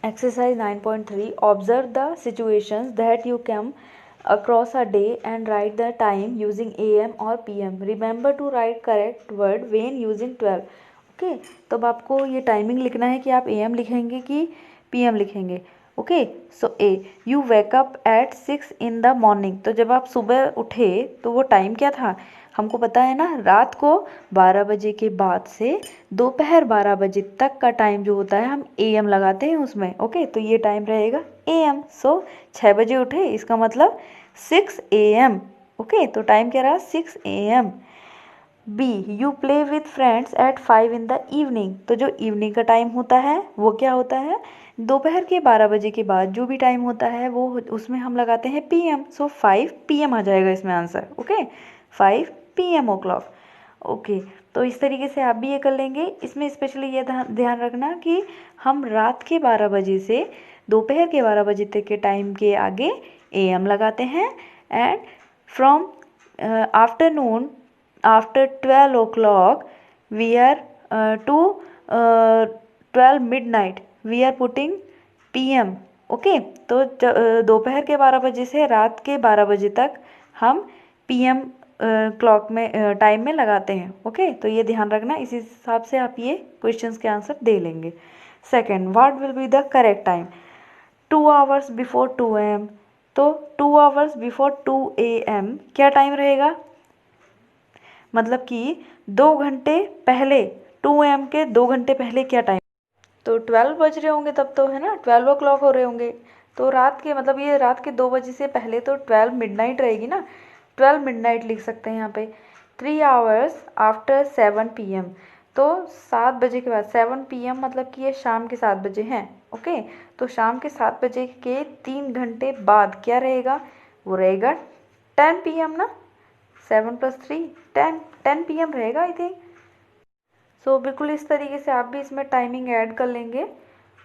Exercise 9.3. Observe the situations that you come across a day and write the time using AM or PM. Remember to write correct word when using 12. Okay, तो अब आपको ये timing लिखना है कि आप AM लिखेंगे कि PM लिखेंगे. Okay, so A, you wake up at 6 in the morning. तो जब आप सुबह उठे तो वो टाइम क्या था, हमको पता है ना, रात को 12 बजे के बाद से दोपहर 12 बजे तक का टाइम जो होता है हम AM लगाते हैं उसमें. ओके, तो ये टाइम रहेगा AM. सो 6 बजे उठे, इसका मतलब 6 AM. ओके, तो टाइम क्या रहा, 6 AM. B, you play with friends at 5 in the evening. तो जो इवनिंग का टाइम होता है वो क्या होता है, दोपहर के 12 बजे के बाद जो भी टाइम होता है वो उसमें हम लगाते हैं PM. सो 5 PM आ जाएगा इसमें answer. Okay, 5 PM o'clock. Okay, तो इस तरीके से आप भी ये कर लेंगे. इसमें स्पेशली ये ध्यान रखना कि हम रात के 12 बजे से दोपहर के 12 बजे तक के टाइम के आगे AM लगाते हैं. And from afternoon after 12 o'clock we are to 12 midnight we are putting PM. Okay, तो दोपहर के 12 बजे से रात के 12 बजे तक हम PM क्लॉक में टाइम में लगाते हैं. ओके, तो ये ध्यान रखना, इसी हिसाब से आप ये क्वेश्चंस के आंसर दे लेंगे. Second, what will be the correct time. 2 hours before 2 AM. तो 2 आवर्स बिफोर 2 AM क्या टाइम रहेगा, मतलब कि 2 घंटे पहले, 2 AM के 2 घंटे पहले क्या टाइम, तो 12 बज रहे होंगे तब तो, है ना, 12 o'clock हो रहे होंगे. तो रात के, मतलब ये रात के 2 बजे से पहले तो 12 मिडनाइट रहेगी ना, 12 मिडनाइट लिख सकते हैं यहाँ पे. 3 आवर्स आफ्टर 7 PM. तो 7 बजे के बाद, 7 PM मतलब कि ये शाम के 7 बजे हैं. ओके, तो शाम के 7 बजे के 3 घंटे बाद क्या रहेगा, वो रहेगा 10 PM ना. 7 + 3 10 PM रहेगा आई थिंक. सो बिल्कुल इस तरीके से आप भी इसमें टाइमिंग ऐड कर लेंगे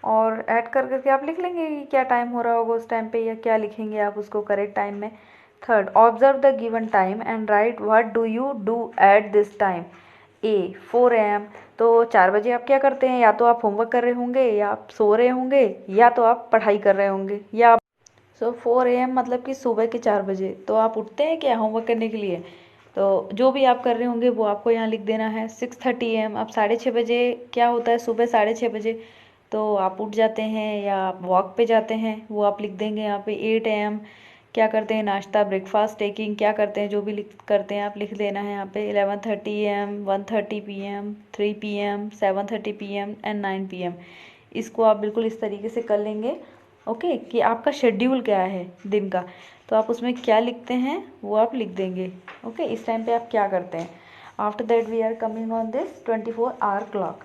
और ऐड कर करके आप लिख लेंगे कि क्या टाइम हो रहा होगा उस टाइम पे, या क्या लिखेंगे आप उसको करेक्ट टाइम में. Third, observe the given time and right what do you do at this time. A, 4 AM. तो 4 बजे आप क्या करते हैं, या तो आप होमवर्क कर रहे होंगे, या आप सो रहे होंगे, या तो आप पढ़ाई कर रहे होंगे, या आप 4 AM मतलब कि सुबह के 4 बजे. तो आप उठते हैं क्या होमवर्क करने के लिए, तो जो भी आप कर रहे होंगे वो आपको यहाँ लिख देना है. 6:30 AM, अब 6:30 बजे क्या होता है, सुबह 6:30 बजे तो आप उठ जाते हैं या आप वॉक पे जाते हैं, वो आप लिख देंगे यहाँ पे. 8 AM क्या करते हैं, नाश्ता, ब्रेकफास्ट टेकिंग, क्या करते हैं, जो भी करते हैं आप लिख देना है यहाँ पे. 11:30 AM, 1:30 PM, 3 PM, 7:30 PM and 9 PM. इसको आप बिल्कुल इस तरीके से कर लेंगे. ओके, कि आपका शेड्यूल क्या है दिन का, तो आप उसमें क्या लिखते हैं वो आप लिख देंगे. ओके, इस टाइम पे आप क्या करते हैं. After that we are coming on this 24-hour clock.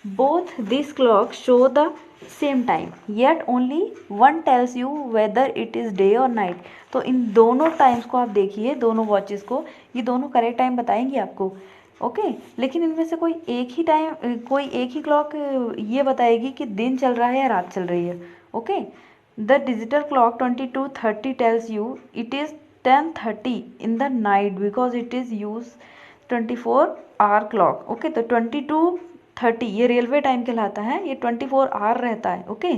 Both this clock show the same time yet only one tells you whether it is day और नाइट. तो इन दोनों टाइम्स को आप देखिए, दोनों वॉचेस को, ये दोनों करेक्ट टाइम बताएंगे आपको. ओके, लेकिन इनमें से कोई एक ही टाइम, कोई एक ही क्लॉक ये बताएगी कि दिन चल रहा है या रात चल रही है. Okay, the digital clock 22:30 tells you it is 10:30 in the night because it is use 24-hour clock. Okay, तो 22:30 ये रेलवे टाइम कहलाता है, ये 24 आवर रहता है. ओके,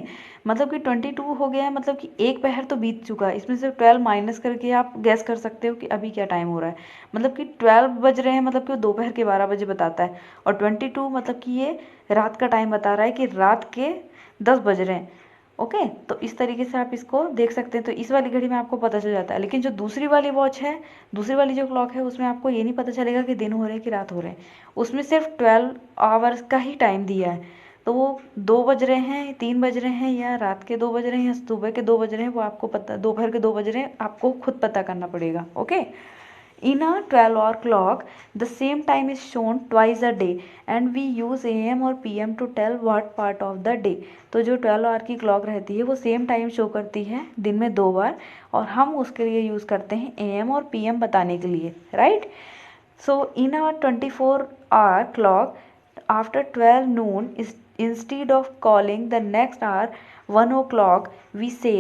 मतलब कि 22 हो गया है, मतलब कि एक पहर तो बीत चुका है. इसमें से 12 माइनस करके आप गैस कर सकते हो कि अभी क्या टाइम हो रहा है. मतलब कि 12 बज रहे हैं, मतलब कि वो दोपहर के 12 बजे बताता है. और 22 मतलब कि ये रात का टाइम बता रहा है कि रात के 10 बज रहे हैं. ओके, तो इस तरीके से आप इसको देख सकते हैं. तो इस वाली घड़ी में आपको पता चल जाता है. लेकिन जो दूसरी वाली वॉच है, दूसरी वाली जो क्लॉक है, उसमें आपको ये नहीं पता चलेगा कि दिन हो रहे हैं कि रात हो रहे हैं. उसमें सिर्फ 12 आवर्स का ही टाइम दिया है. तो वो 2 बज रहे हैं, 3 बज रहे हैं, या रात के 2 बज रहे हैं, या सुबह के 2 बज रहे हैं, वो आपको पता, दोपहर के 2 बज रहे हैं, आपको खुद पता करना पड़ेगा. Okay, in a 12-hour clock, the same time is shown twice a day and we use AM और PM to tell what part of the day. तो जो 12 आवर की क्लॉक रहती है वो सेम टाइम शो करती है दिन में 2 बार, और हम उसके लिए यूज़ करते हैं AM और PM बताने के लिए. Right, so in our 24-hour clock after 12 noon is instead of calling the next hour 1 o'clock we say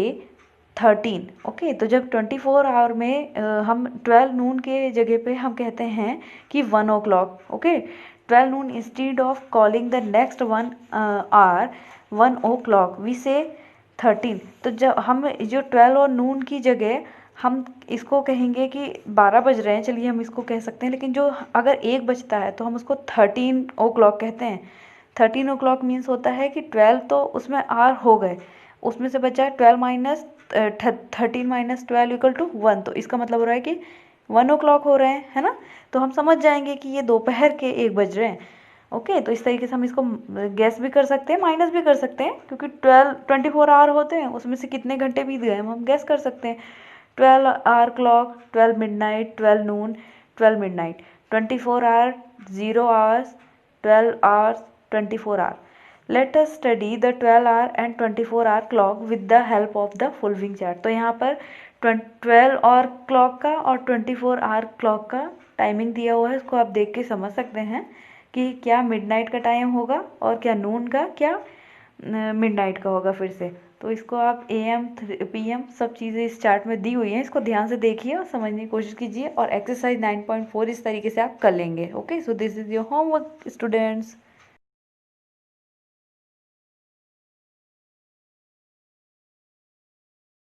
13. Okay, तो जब 24 आवर में हम 12 नून के जगह पे हम कहते हैं कि 1 o'clock. Okay, 12 noon instead of calling the next one hour 1 o'clock we say 13. तो जब हम जो 12 और नून की जगह हम इसको कहेंगे कि 12 बज रहे हैं, चलिए हम इसको कह सकते हैं, लेकिन जो अगर 1 बजता है तो हम उसको 13 o'clock कहते हैं. 13 o'clock मीन्स होता है कि 12 तो उसमें आर हो गए, उसमें से बचा 12 माइनस 13 माइनस 12 इक्वल टू 1. तो इसका मतलब हो रहा है कि 1 o'clock हो रहे हैं, है ना. तो हम समझ जाएंगे कि ये दोपहर के 1 बज रहे हैं. ओके, तो इस तरीके से हम इसको गैस भी कर सकते हैं, माइनस भी कर सकते हैं, क्योंकि 24 आवर होते हैं, उसमें से कितने घंटे बीत गए हम गैस कर सकते हैं. 12 hour clock, 12 midnight, 12 noon, 12 midnight, 24 hour, 0 hours, 12 hours, 24 hour. Let us study the 12 hour and 24 hour clock with the help of the following chart. तो यहाँ पर 12 और क्लॉक का और 24 आवर क्लॉक का टाइमिंग दिया हुआ है, इसको आप देख के समझ सकते हैं कि क्या मिडनाइट का टाइम होगा और क्या नून का, क्या मिडनाइट का होगा फिर से. तो इसको आप AM PM सब चीज़ें इस चार्ट में दी हुई हैं, इसको ध्यान से देखिए और समझने की कोशिश कीजिए, और एक्सरसाइज 9.4 इस तरीके से आप कर लेंगे. Okay, so this is your homework students.